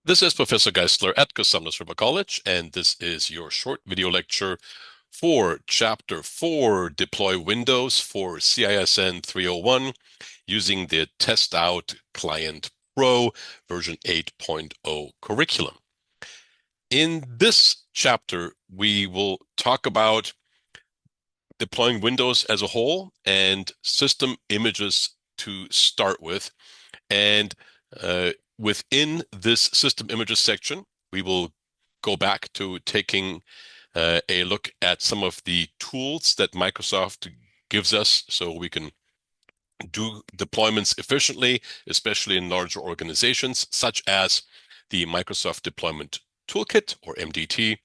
This is Professor Geisler at Cosumnes River College, and this is your short video lecture for Chapter 4, Deploy Windows for CISN 301 using the TestOut Client Pro version 8.0 curriculum. In this chapter, we will talk about deploying Windows as a whole and system images to start with. And within this system images section, we will go back to taking a look at some of the tools that Microsoft gives us so we can do deployments efficiently, especially in larger organizations, such as the Microsoft Deployment Toolkit, or MDT.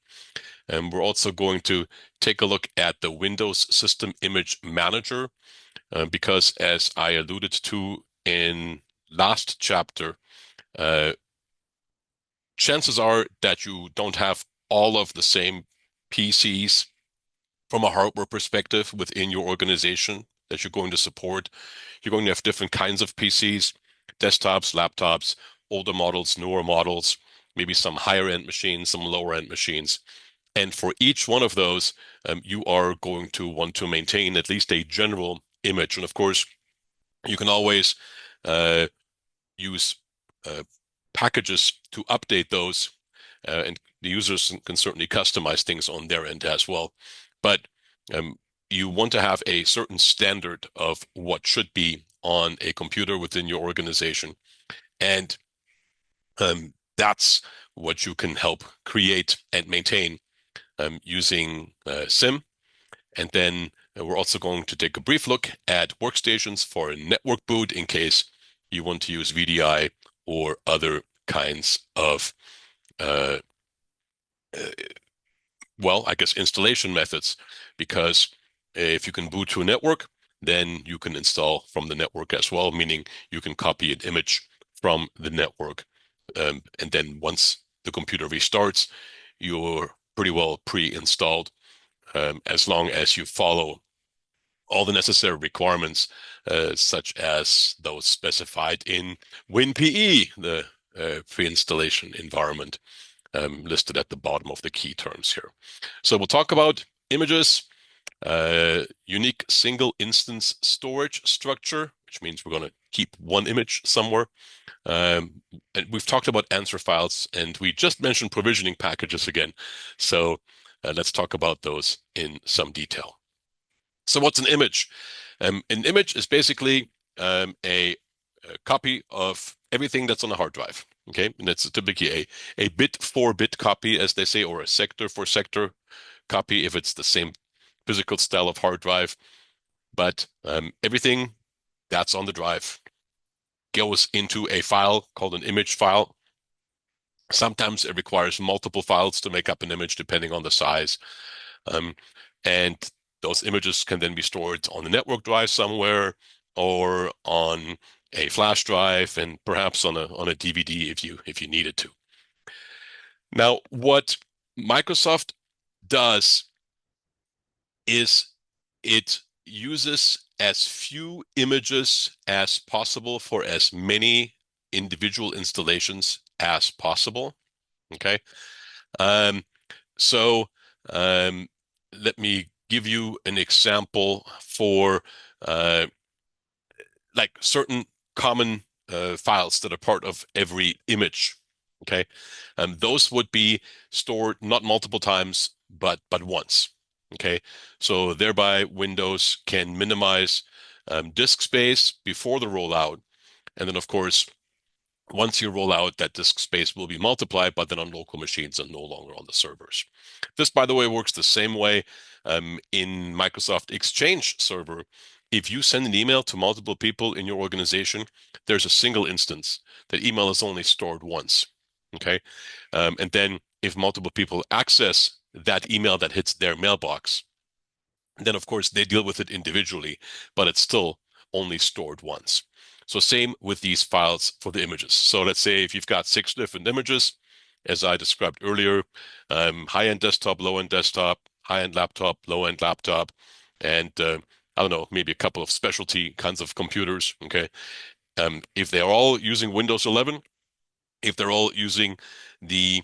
And we're also going to take a look at the Windows System Image Manager, because as I alluded to in last chapter, uh, chances are that you don't have all of the same PCs from a hardware perspective within your organization that you're going to support. You're going to have different kinds of PCs, desktops, laptops, older models, newer models, maybe some higher end machines, some lower end machines. And for each one of those, you are going to want to maintain at least a general image. And of course, you can always uh, use uh, packages to update those, and the users can certainly customize things on their end as well. But um, you want to have a certain standard of what should be on a computer within your organization. And that's what you can help create and maintain using SIM. And then we're also going to take a brief look at workstations for a network boot in case you want to use VDI or other kinds of, uh, uh, well, I guess installation methods, because if you can boot to a network, then you can install from the network as well, meaning you can copy an image from the network. And then once the computer restarts, you're pretty well pre-installed, as long as you follow all the necessary requirements, such as those specified in WinPE, the pre-installation environment, listed at the bottom of the key terms here. So we'll talk about images, unique single instance storage structure, which means we're going to keep one image somewhere. And we've talked about answer files, and we just mentioned provisioning packages again. So let's talk about those in some detail. So what's an image? An image is basically a copy of everything that's on a hard drive. Okay, and it's typically a bit for bit copy, as they say, or a sector for sector copy if it's the same physical style of hard drive. But everything that's on the drive goes into a file called an image file. Sometimes it requires multiple files to make up an image, depending on the size. Um, and those images can then be stored on a network drive somewhere, or on a flash drive, and perhaps on a DVD if you needed to. Now, what Microsoft does is it uses as few images as possible for as many individual installations as possible. Okay. Um, so um, let me give you an example for uh, like certain common files that are part of every image. Okay. Those would be stored not multiple times, but once. Okay. So thereby Windows can minimize disk space before the rollout. And then, of course, once you roll out, that disk space will be multiplied, but then on local machines and no longer on the servers. This, by the way, works the same way in Microsoft Exchange Server. If you send an email to multiple people in your organization, there's a single instance. The email is only stored once. Okay. And then if multiple people access that email that hits their mailbox, then of course they deal with it individually, but it's still only stored once. So same with these files for the images. So let's say if you've got 6 different images, as I described earlier, high-end desktop, low-end desktop, high-end laptop, low-end laptop, and I don't know, maybe a couple of specialty kinds of computers. Okay. If they're all using Windows 11, If they're all using the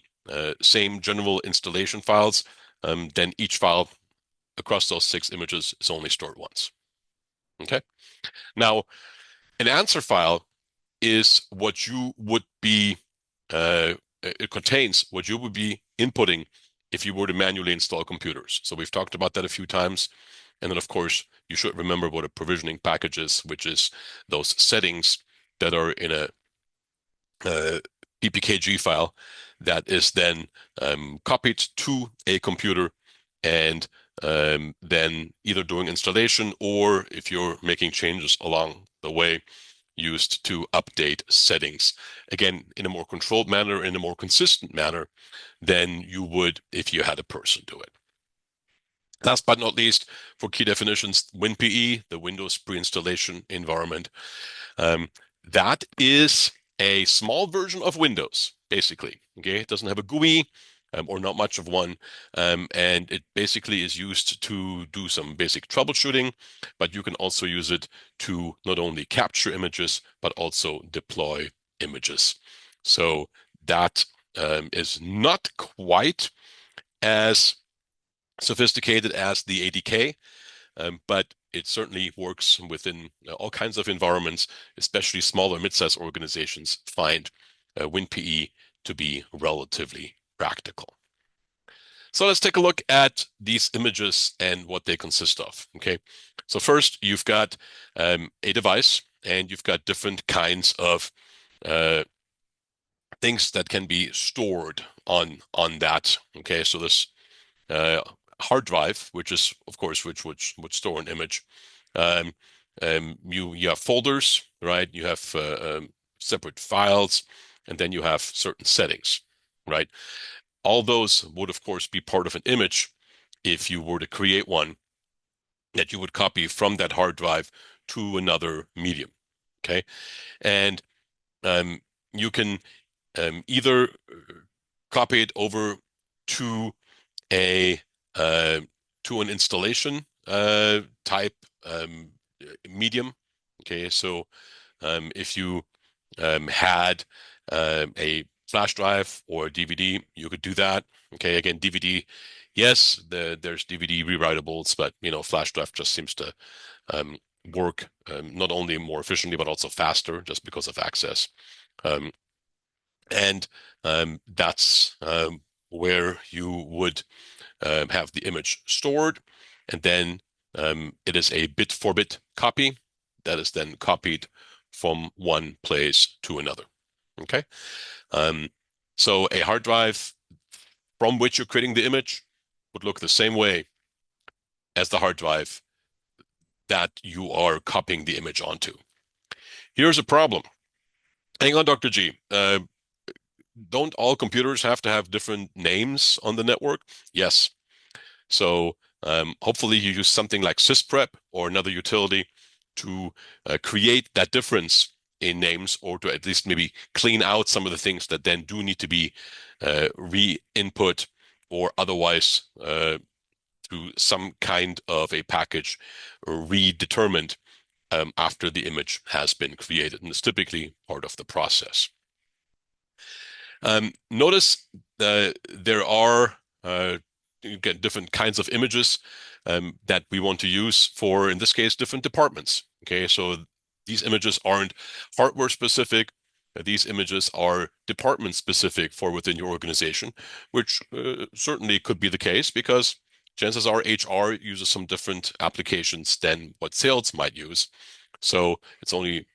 same general installation files, then each file across those 6 images is only stored once. Okay. Now, an answer file is what you would be, it contains what you would be inputting if you were to manually install computers. So we've talked about that a few times. And then, of course, you should remember what a provisioning package is, which is those settings that are in a PPKG file that is then copied to a computer and then either during installation or if you're making changes along the way, used to update settings. Again, in a more controlled manner, in a more consistent manner than you would if you had a person do it. Last but not least, for key definitions, WinPE, the Windows pre-installation environment. That is a small version of Windows, basically. Okay, it doesn't have a GUI or not much of one, and it basically is used to do some basic troubleshooting, but you can also use it to not only capture images, but also deploy images. So that is not quite as sophisticated as the ADK, but it certainly works within all kinds of environments, especially smaller mid-sized organizations find WinPE to be relatively practical. So let's take a look at these images and what they consist of. Okay, so first you've got a device and you've got different kinds of things that can be stored on that. Okay, so this hard drive, which is, of course, which would store an image. You have folders, right? You have separate files, and then you have certain settings, right? All those would, of course, be part of an image if you were to create one that you would copy from that hard drive to another medium, okay? And you can either copy it over to a to an installation type medium. Okay, so if you had a flash drive or a DVD, you could do that. Okay, again, DVD, yes, there's DVD rewritables, but flash drive just seems to work not only more efficiently but also faster just because of access. And that's where you would have the image stored, and then it is a bit-for-bit copy that is then copied from one place to another. Okay, so a hard drive from which you're creating the image would look the same way as the hard drive that you are copying the image onto. Here's a problem. Hang on, Dr. G. Don't all computers have to have different names on the network? Yes. So hopefully you use something like sysprep or another utility to create that difference in names, or to at least maybe clean out some of the things that then do need to be re-input or otherwise through some kind of a package redetermined after the image has been created. And it's typically part of the process. Notice there are again, different kinds of images that we want to use for, in this case, different departments. Okay, so these images aren't hardware specific. These images are department specific for within your organization, which certainly could be the case because chances are HR uses some different applications than what sales might use. So it only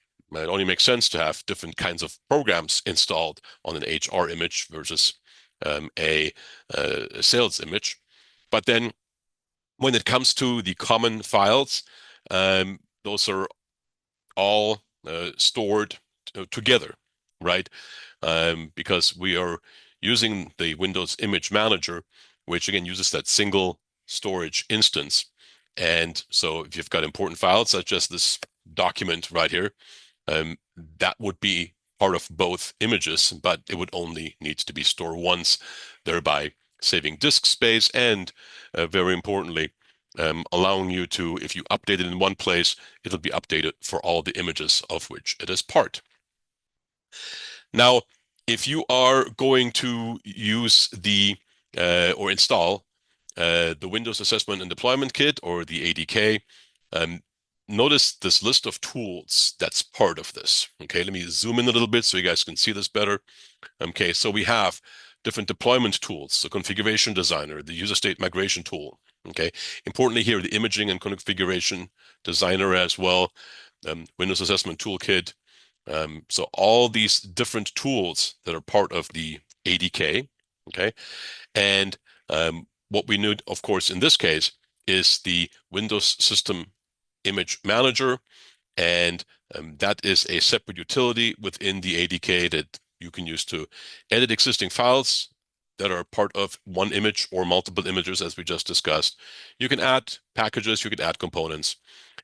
makes sense to have different kinds of programs installed on an HR image versus a sales image. But then when it comes to the common files, those are all stored together, right? Because we are using the Windows Image Manager, which again uses that single storage instance. And so if you've got important files such as this document right here, that would be part of both images, but it would only need to be stored once, thereby saving disk space and very importantly, allowing you to, if you update it in one place, it'll be updated for all the images of which it is part. Now, If you are going to use or install the Windows Assessment and Deployment Kit, or the ADK, um, notice this list of tools that's part of this. Okay, let me zoom in a little bit so you guys can see this better. Okay, so we have different deployment tools, the configuration designer, the user state migration tool. Okay, importantly here, the imaging and configuration designer as well, Windows Assessment Toolkit. So all these different tools that are part of the ADK. Okay, and what we need, of course, in this case, is the Windows System Image Manager, and that is a separate utility within the ADK that you can use to edit existing files that are part of one image or multiple images, as we just discussed. You can add packages, you can add components,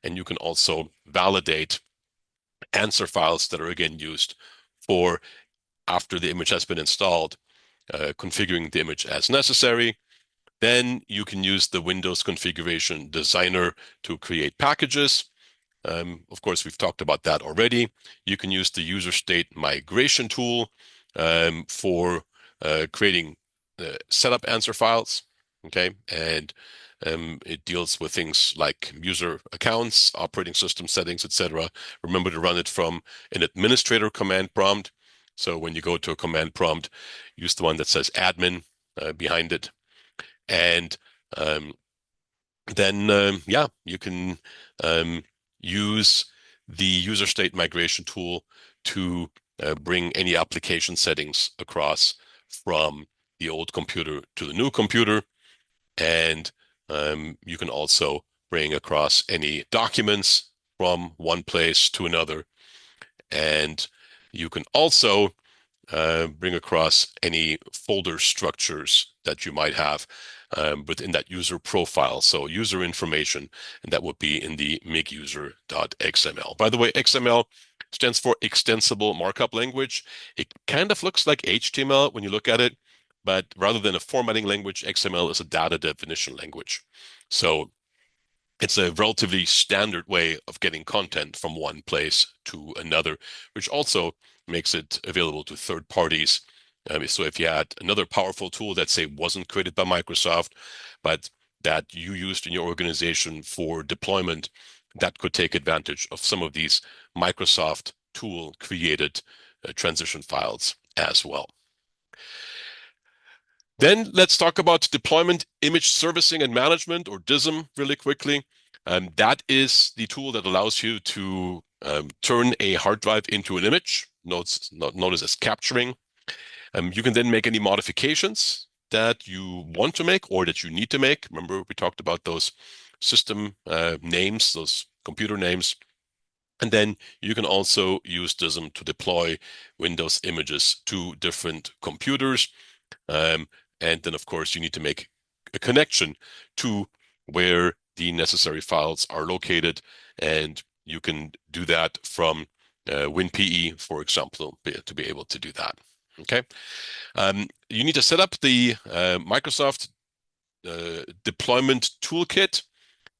and you can also validate answer files that are again used for after the image has been installed, configuring the image as necessary. Then you can use the Windows Configuration Designer to create packages. Of course, we've talked about that already. You can use the user state migration tool for creating setup answer files. Okay, and it deals with things like user accounts, operating system settings, etc. Remember to run it from an administrator command prompt. So when you go to a command prompt, use the one that says admin behind it. And um, then, yeah, you can um, use the user state migration tool to bring any application settings across from the old computer to the new computer. And you can also bring across any documents from one place to another. And you can also bring across any folder structures that you might have within that user profile. So user information, and that would be in the miguser.xml. By the way, XML stands for Extensible Markup Language. It kind of looks like HTML when you look at it, but rather than a formatting language, XML is a data definition language. So it's a relatively standard way of getting content from one place to another, which also makes it available to third parties. So if you had another powerful tool that, say, wasn't created by Microsoft, but that you used in your organization for deployment, that could take advantage of some of these Microsoft tool created transition files as well. Then let's talk about deployment image servicing and management, or DISM, really quickly. That is the tool that allows you to turn a hard drive into an image, noticed as capturing. You can then make any modifications that you want to make or that you need to make. Remember, we talked about those system names, those computer names. And then you can also use DISM to deploy Windows images to different computers. And then, of course, you need to make a connection to where the necessary files are located. And you can do that from WinPE, for example, to be able to do that. Okay. You need to set up the Microsoft deployment toolkit.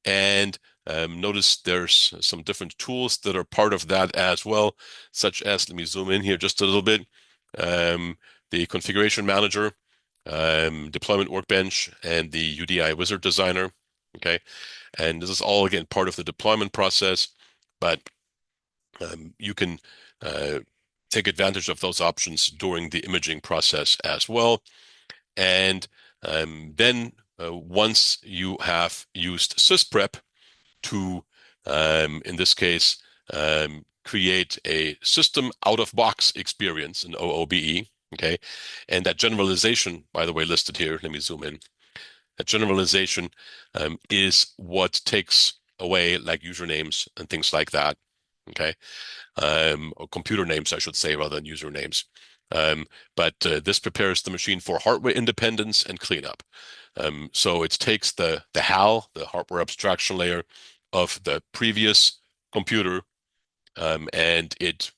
And notice there's some different tools that are part of that as well, such as, let me zoom in here just a little bit, the configuration manager, deployment workbench, and the UDI wizard designer. Okay, and this is all again part of the deployment process, but you can take advantage of those options during the imaging process as well. And then once you have used sysprep to, in this case, create a system out-of-box experience in OOBE, okay? And that generalization, by the way, listed here, let me zoom in. That generalization is what takes away like usernames and things like that, okay? Or computer names, I should say, rather than usernames. But this prepares the machine for hardware independence and cleanup. So it takes the HAL, the hardware abstraction layer of the previous computer, and it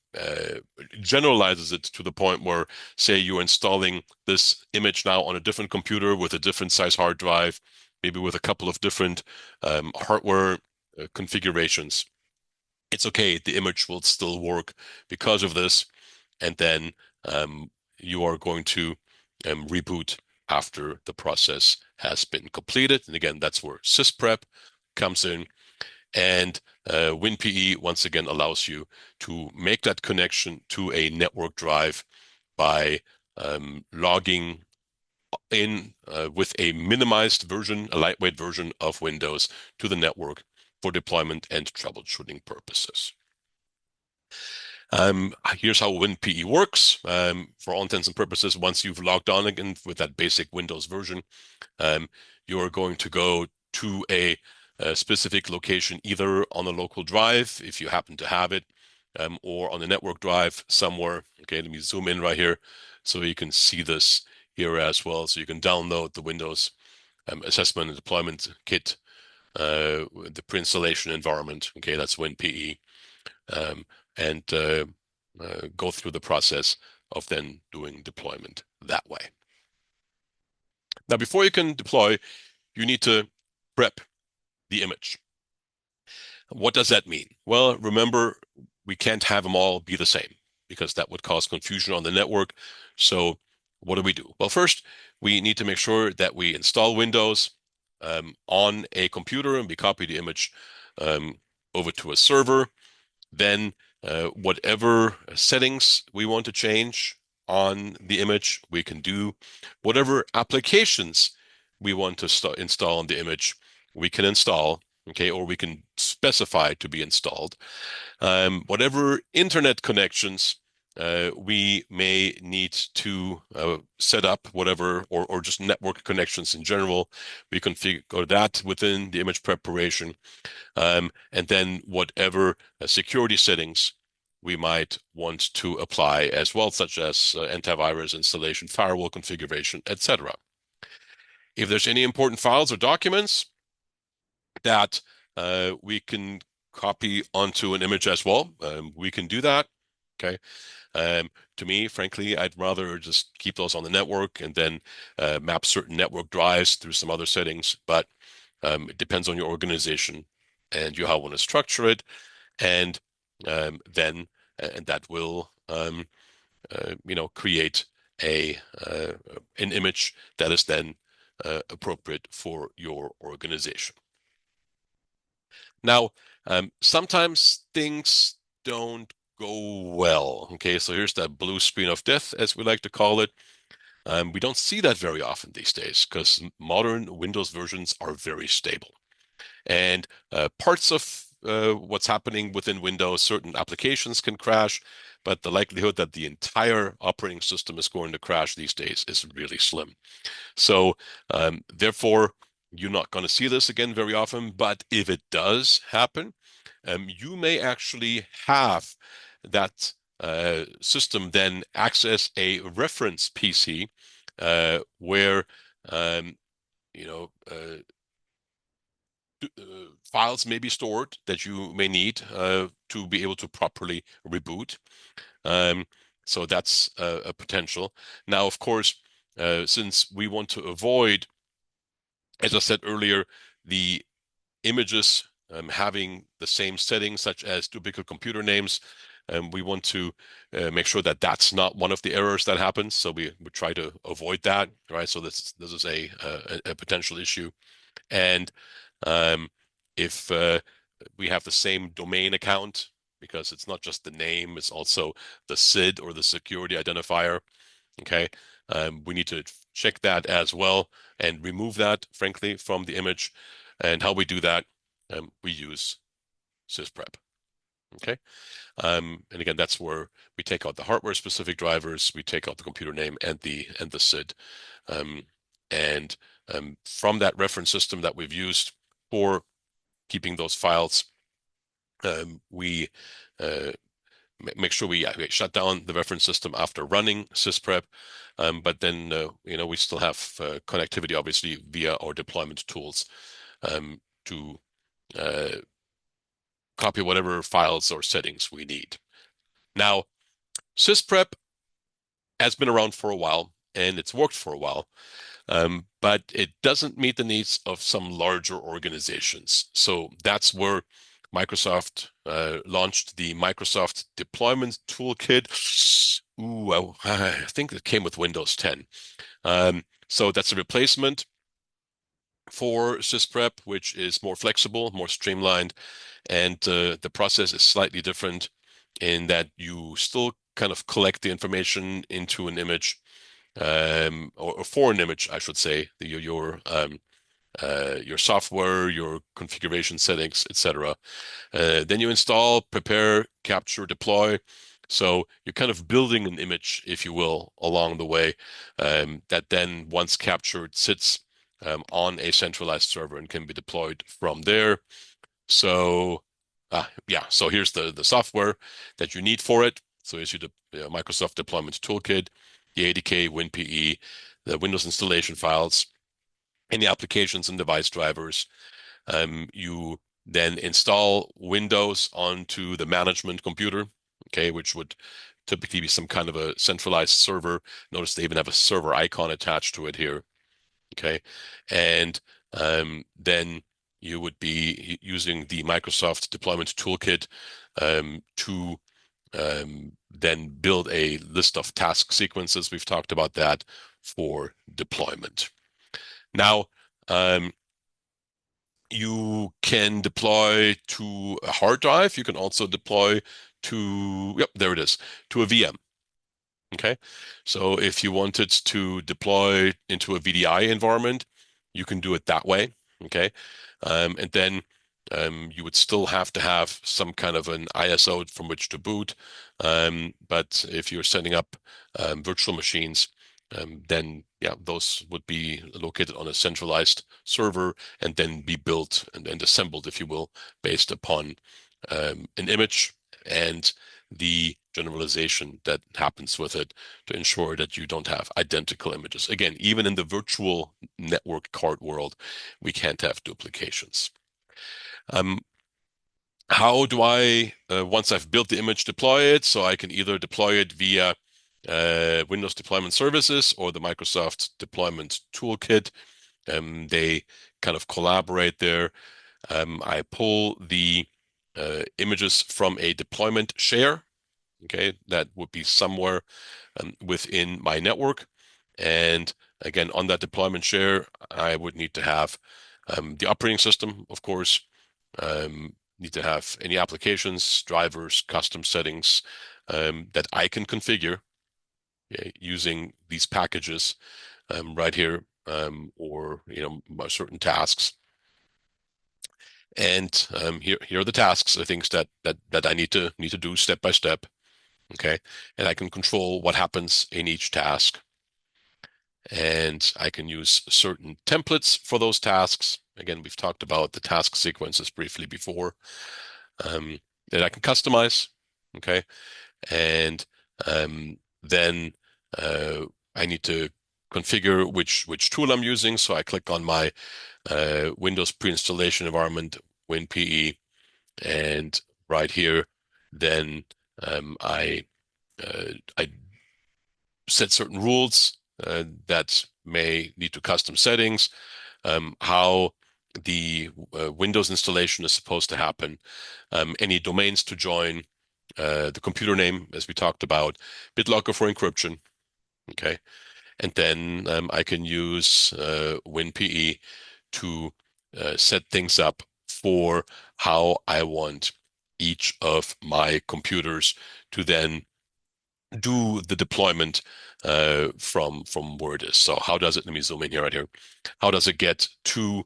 generalizes it to the point where, say, you're installing this image now on a different computer with a different size hard drive, maybe with a couple of different hardware configurations. It's okay, the image will still work because of this. And then you are going to reboot after the process has been completed. And again, that's where sysprep comes in. And WinPE once again allows you to make that connection to a network drive by logging in with a minimized version, a lightweight version of Windows to the network for deployment and troubleshooting purposes. Here's how WinPE works. For all intents and purposes, once you've logged on again with that basic Windows version, you are going to go to a specific location, either on a local drive, if you happen to have it, or on a network drive somewhere. Okay, let me zoom in right here so you can see this here as well. So you can download the Windows Assessment and Deployment Kit, the pre-installation environment. Okay, that's WinPE, and go through the process of then doing deployment that way. Now, before you can deploy, you need to prep the image. What does that mean? Well, remember, we can't have them all be the same because that would cause confusion on the network. So what do we do? Well, first, we need to make sure that we install Windows on a computer, and we copy the image over to a server. Then whatever settings we want to change on the image, we can do. Whatever applications we want to install on the image, we can install, okay, or we can specify to be installed. Whatever internet connections we may need to set up, whatever, or just network connections in general, we configure that within the image preparation. And then whatever security settings we might want to apply as well, such as antivirus installation, firewall configuration, etc. If there's any important files or documents that we can copy onto an image as well, we can do that. Okay. To me, frankly, I'd rather just keep those on the network and then map certain network drives through some other settings. But it depends on your organization and how you want to structure it, and then that will create an image that is then appropriate for your organization. Now, sometimes things don't go well. Okay, so here's that blue screen of death, as we like to call it. We don't see that very often these days because modern Windows versions are very stable. And parts of what's happening within Windows, certain applications can crash, but the likelihood that the entire operating system is going to crash these days is really slim. So therefore, you're not going to see this again very often, but if it does happen, you may actually have that system then access a reference PC where files may be stored that you may need to be able to properly reboot. So that's a potential. Now, of course, since we want to avoid, as I said earlier, the images having the same settings, such as duplicate computer names, we want to make sure that that's not one of the errors that happens. So we try to avoid that, right? So this is a potential issue. And if we have the same domain account, because it's not just the name, it's also the SID or the security identifier. Okay, we need to check that as well and remove that, frankly, from the image. And how we do that, we use sysprep. Okay, and again, that's where we take out the hardware-specific drivers, we take out the computer name and the SID, and from that reference system that we've used for keeping those files, we make sure we shut down the reference system after running sysprep, but then we still have connectivity, obviously, via our deployment tools to copy whatever files or settings we need. Now, sysprep has been around for a while and it's worked for a while, but it doesn't meet the needs of some larger organizations. So that's where Microsoft launched the Microsoft Deployment Toolkit. Ooh, I think it came with Windows 10. So that's a replacement for SysPrep, which is more flexible, more streamlined, and the process is slightly different in that you still kind of collect the information into an image, or for an image, I should say, your software, your configuration settings, etc. Then you install, prepare, capture, deploy. So you're kind of building an image, if you will, along the way, that then, once captured, sits on a centralized server and can be deployed from there. So, yeah, so here's the software that you need for it. So here's the Microsoft Deployment Toolkit, the ADK, WinPE, the Windows installation files, and the applications and device drivers. You then install Windows onto the management computer, okay, which would typically be some kind of a centralized server. Notice they even have a server icon attached to it here, okay? And then you would be using the Microsoft Deployment Toolkit to then build a list of task sequences. We've talked about that for deployment. Now, you can deploy to a hard drive. You can also deploy to, yep, there it is, to a VM. Okay. So if you wanted to deploy into a VDI environment, you can do it that way. Okay. And then you would still have to have some kind of an ISO from which to boot. But if you're setting up virtual machines, then yeah, those would be located on a centralized server and then be built and assembled, if you will, based upon an image and the generalization that happens with it to ensure that you don't have identical images. Again, even in the virtual network card world, we can't have duplications. How do I, once I've built the image, deploy it? So I can either deploy it via Windows Deployment Services or the Microsoft Deployment Toolkit. They kind of collaborate there. I pull the images from a deployment share. Okay, that would be somewhere within my network. And again, on that deployment share, I would need to have the operating system, of course, need to have any applications, drivers, custom settings that I can configure using these packages right here, or certain tasks. And here are the tasks, the things that I need to do step by step. Okay, and I can control what happens in each task. And I can use certain templates for those tasks. Again, we've talked about the task sequences briefly before, that I can customize. Okay, and then I need to configure which tool I'm using. So I click on my Windows pre-installation environment, WinPE, and right here, then I set certain rules that may lead to custom settings, how the Windows installation is supposed to happen, any domains to join, the computer name, as we talked about, BitLocker for encryption. Okay. And then I can use WinPE to set things up for how I want each of my computers to then do the deployment from where it is. So how does it, let me zoom in here right here. How does it get to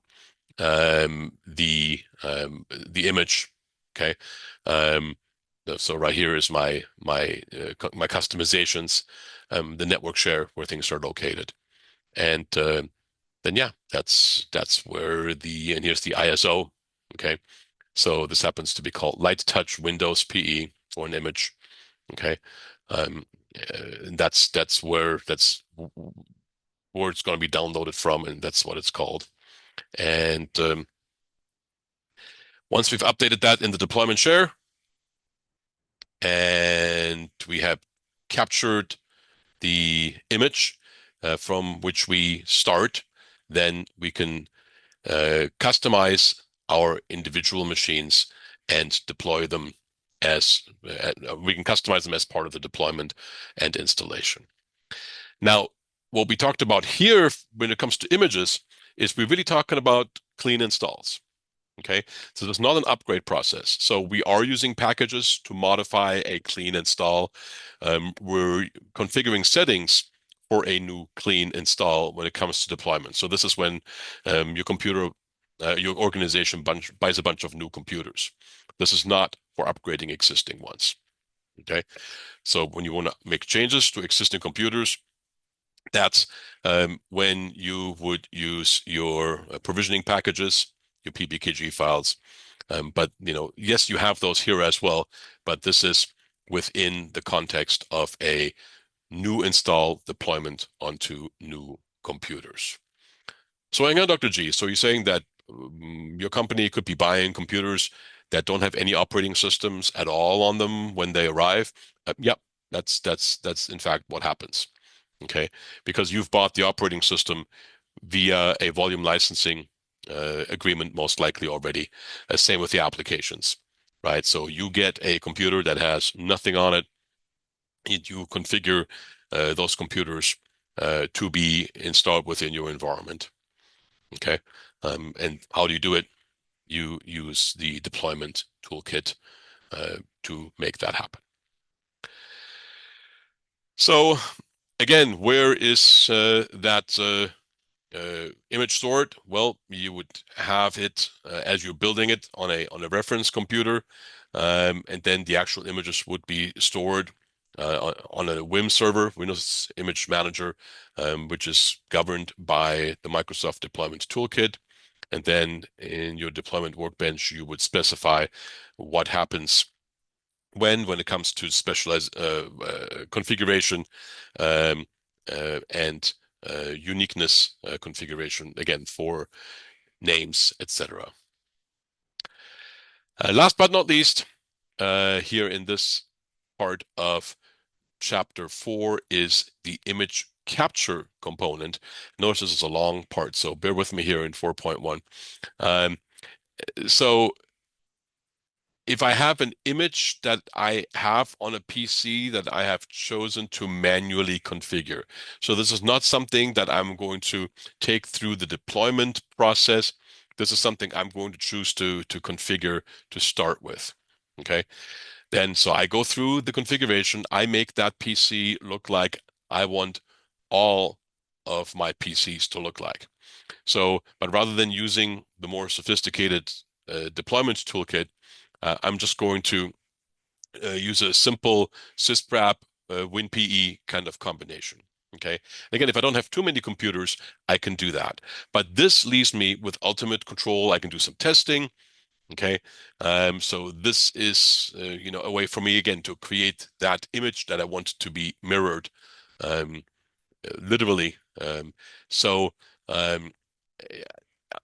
the image? Okay. So right here is my customizations, the network share where things are located. And then yeah, that's where and here's the ISO. Okay. So this happens to be called Light Touch Windows PE for an image. Okay. And that's where it's going to be downloaded from, and that's what it's called. And once we've updated that in the deployment share, and we have captured the image from which we start, then we can customize our individual machines and deploy them as we can customize them as part of the deployment and installation. Now, what we talked about here when it comes to images is we're really talking about clean installs. Okay, so there's not an upgrade process. So we are using packages to modify a clean install. We're configuring settings for a new clean install when it comes to deployment. So this is when your organization buys a bunch of new computers. This is not for upgrading existing ones. Okay, so when you want to make changes to existing computers, that's when you would use your provisioning packages, your PBKG files. But yes, you have those here as well, but this is within the context of a new install deployment onto new computers. So hang on, Dr. G. So you're saying that your company could be buying computers that don't have any operating systems at all on them when they arrive? Yep, that's in fact what happens. Okay, because you've bought the operating system via a volume licensing agreement, most likely already. Same with the applications, right? So you get a computer that has nothing on it. You configure those computers to be installed within your environment. Okay, and how do you do it? You use the deployment toolkit to make that happen. So again, where is that image stored? Well, you would have it as you're building it on a reference computer, and then the actual images would be stored on a Vim server, Windows Image Manager, which is governed by the Microsoft Deployment Toolkit. And then in your deployment workbench, you would specify what happens when it comes to specialized configuration and uniqueness configuration, again, for names, etc. Last but not least, here in this part of chapter 4 is the image capture component. Notice this is a long part, so bear with me here in 4.1. So if I have an image that I have on a PC that I have chosen to manually configure. So this is not something that I'm going to take through the deployment process. This is something I'm going to choose to configure to start with. Okay. Then so I go through the configuration. I make that PC look like I want all of my PCs to look like. So, but rather than using the more sophisticated deployment toolkit, I'm just going to use a simple sysprep WinPE kind of combination. Okay. Again, if I don't have too many computers, I can do that. But this leaves me with ultimate control. I can do some testing. Okay. So this is, a way for me again to create that image that I want to be mirrored, literally. So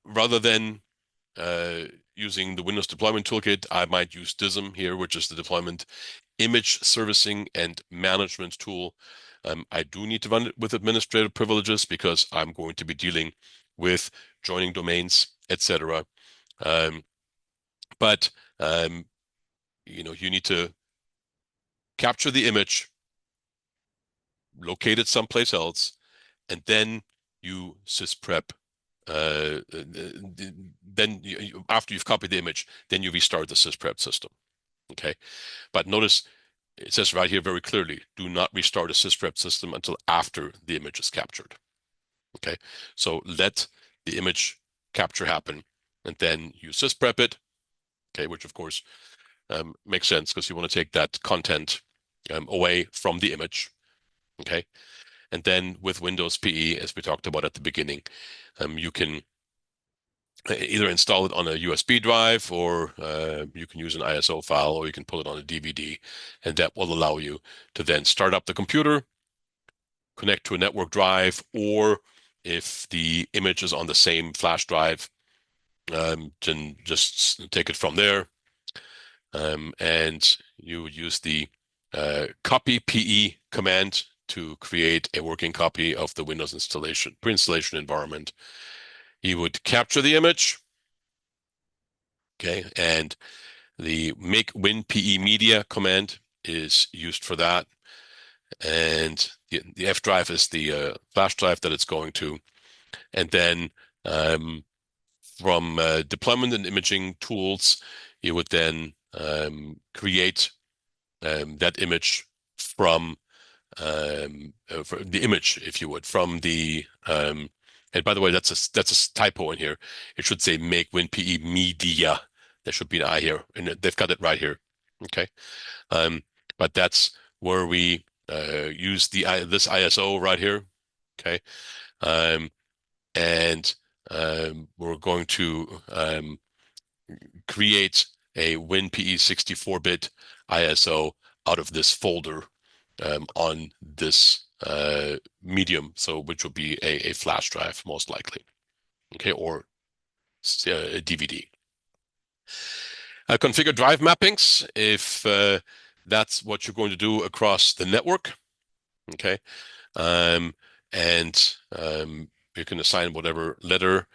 rather than using the Windows Deployment Toolkit, I might use DISM here, which is the Deployment Image Servicing and Management tool. I do need to run it with administrative privileges because I'm going to be dealing with joining domains, etc. But you need to capture the image, locate it someplace else, and then you sysprep. Then after you've copied the image, then you restart the sysprep system. Okay, but notice it says right here very clearly: do not restart a sysprep system until after the image is captured. Okay, so let the image capture happen, and then you sysprep it. Okay, which of course makes sense because you want to take that content away from the image. Okay, and then with Windows PE, as we talked about at the beginning, you can either install it on a USB drive, or you can use an ISO file, or you can pull it on a DVD, and that will allow you to then start up the computer, connect to a network drive, or if the image is on the same flash drive, then just take it from there. And you would use the copy PE command to create a working copy of the Windows pre-installation environment. You would capture the image, okay, and The make WinPE media command is used for that. And the F drive is the flash drive that it's going to. And then from deployment and imaging tools, you would then create that image from the image, if you would, from the and by the way, that's a typo in here. It should say make WinPE media. There should be an I here, and they've got it right here. Okay, um, but that's where we use this ISO right here. Okay, um, and we're going to create a WinPE 64-bit ISO out of this folder on this medium, so which will be a flash drive most likely, okay, or a DVD. Configure drive mappings if that's what you're going to do across the network, okay, um, and you can assign whatever letter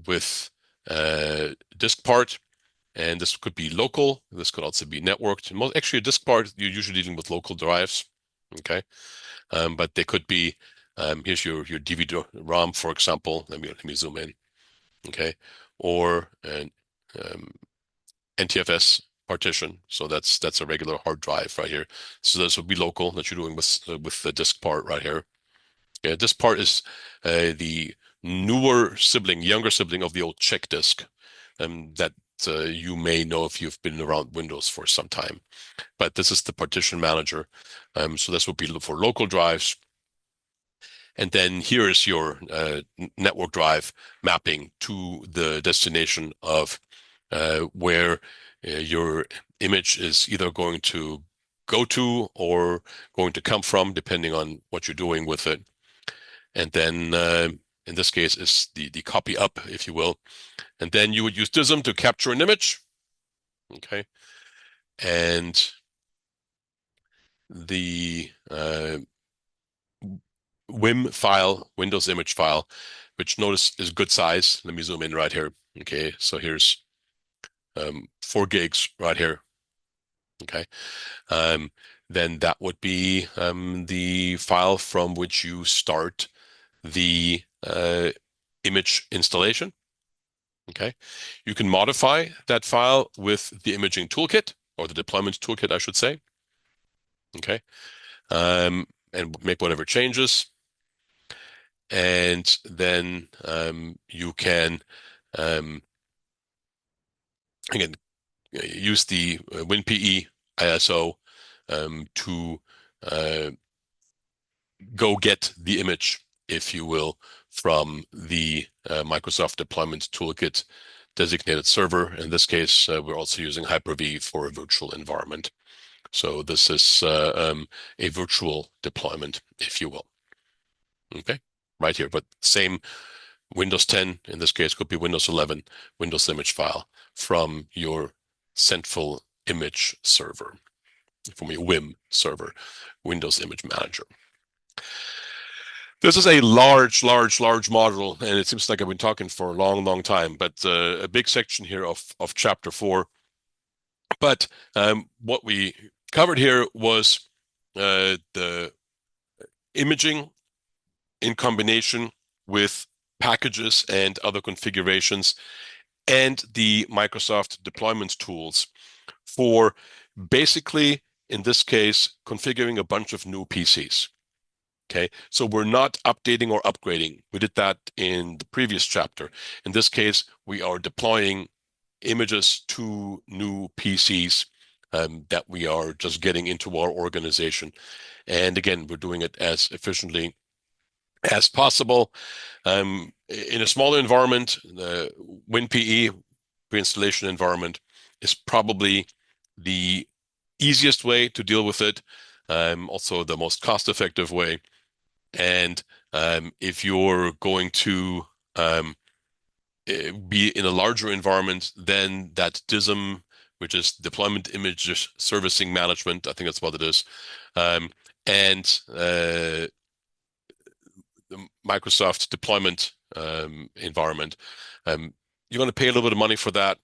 with disk part. And this could be local. This could also be networked. Actually, a disk part, you're usually dealing with local drives, okay? But they could be, here's your DVD-ROM, for example. Let me zoom in, okay? Or an NTFS partition. So that's a regular hard drive right here. So this would be local that you're doing with the disk part right here. Yeah, this part is the newer sibling, younger sibling of the old check disk that you may know if you've been around Windows for some time. But this is the partition manager. So this would be for local drives. And then here is your network drive mapping to the destination of where your image is either going to go to or going to come from, depending on what you're doing with it. And then in this case is the copy up, if you will. And then you would use DISM to capture an image. Okay. And the WIM file, Windows image file, which notice is good size. Let me zoom in right here. Okay. So here's 4 gigs right here. Okay. Then that would be the file from which you start the image installation. Okay. You can modify that file with the imaging toolkit, or the deployment toolkit, I should say. Okay. And make whatever changes. And then you can, again, use the WinPE ISO to go get the image, if you will, from the Microsoft Deployment Toolkit designated server. In this case, we're also using Hyper-V for a virtual environment. So this is a virtual deployment, if you will. Okay, right here, but same Windows 10, in this case, could be Windows 11, Windows image file from your central image server, from your WIM server, Windows Image Manager. This is a large module, and it seems like I've been talking for a long time, but a big section here of chapter 4. But what we covered here was the imaging in combination with packages and other configurations, and the Microsoft deployment tools for basically, in this case, configuring a bunch of new PCs. Okay, so we're not updating or upgrading. We did that in the previous chapter. In this case, we are deploying images to new PCs that we are just getting into our organization. And again, we're doing it as efficiently as possible. In a smaller environment, the WinPE pre-installation environment is probably the easiest way to deal with it, also the most cost-effective way. And if you're going to be in a larger environment, then that DISM, which is Deployment Image Servicing Management, I think that's what it is, and the Microsoft deployment environment, you're going to pay a little bit of money for that.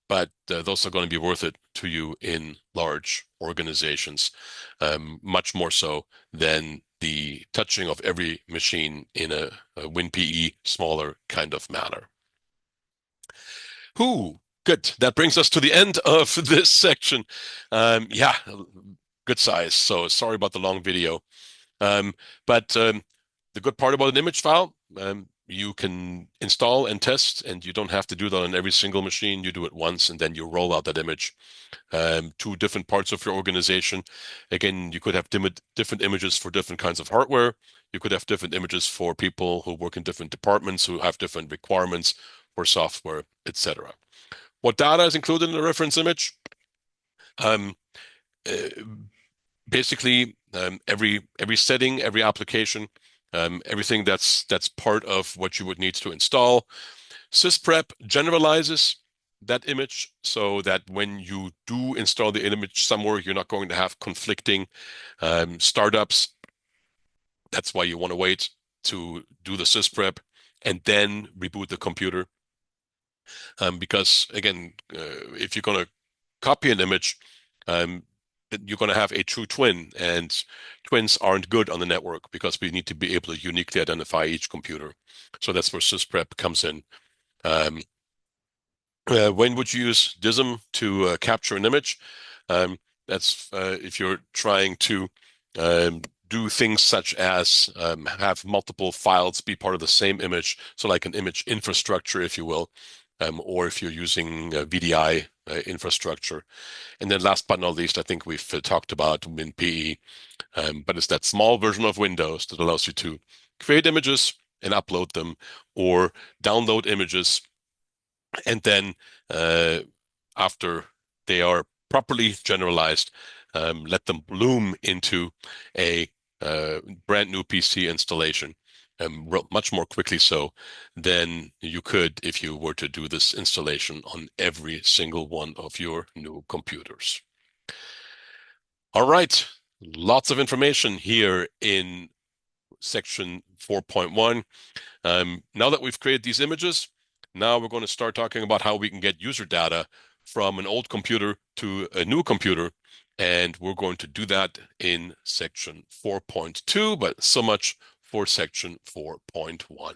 but those are going to be worth it to you in large organizations, much more so than the touching of every machine in a WinPE smaller kind of manner. Whoo, good. That brings us to the end of this section. Yeah, good size. So sorry about the long video. But the good part about an image file, you can install and test, and you don't have to do that on every single machine. You do it once, and then you roll out that image to different parts of your organization. Again, you could have different images for different kinds of hardware. You could have different images for people who work in different departments who have different requirements for software, etc. What data is included in the reference image? Um, uh, Basically, every setting, every application, everything that's part of what you would need to install. Sysprep generalizes that image so that when you do install the image somewhere, you're not going to have conflicting startups. That's why you want to wait to do the sysprep and then reboot the computer. Because again, if you're going to copy an image, um, you're going to have a true twin, and twins aren't good on the network because we need to be able to uniquely identify each computer. So that's where sysprep comes in. Um, when would you use DISM to capture an image? Um, that's if you're trying to um, do things such as have multiple files be part of the same image, so like an image infrastructure, if you will, or if you're using VDI infrastructure. And then last but not least, I think we've talked about WinPE, but it's that small version of Windows that allows you to create images and upload them, or download images and then uh, after they are properly generalized, let them bloom into a brand new PC installation, much more quickly so than you could if you were to do this installation on every single one of your new computers. All right, lots of information here in section 4.1. Now that we've created these images, now we're going to start talking about how we can get user data from an old computer to a new computer. And we're going to do that in section 4.2, but so much for section 4.1.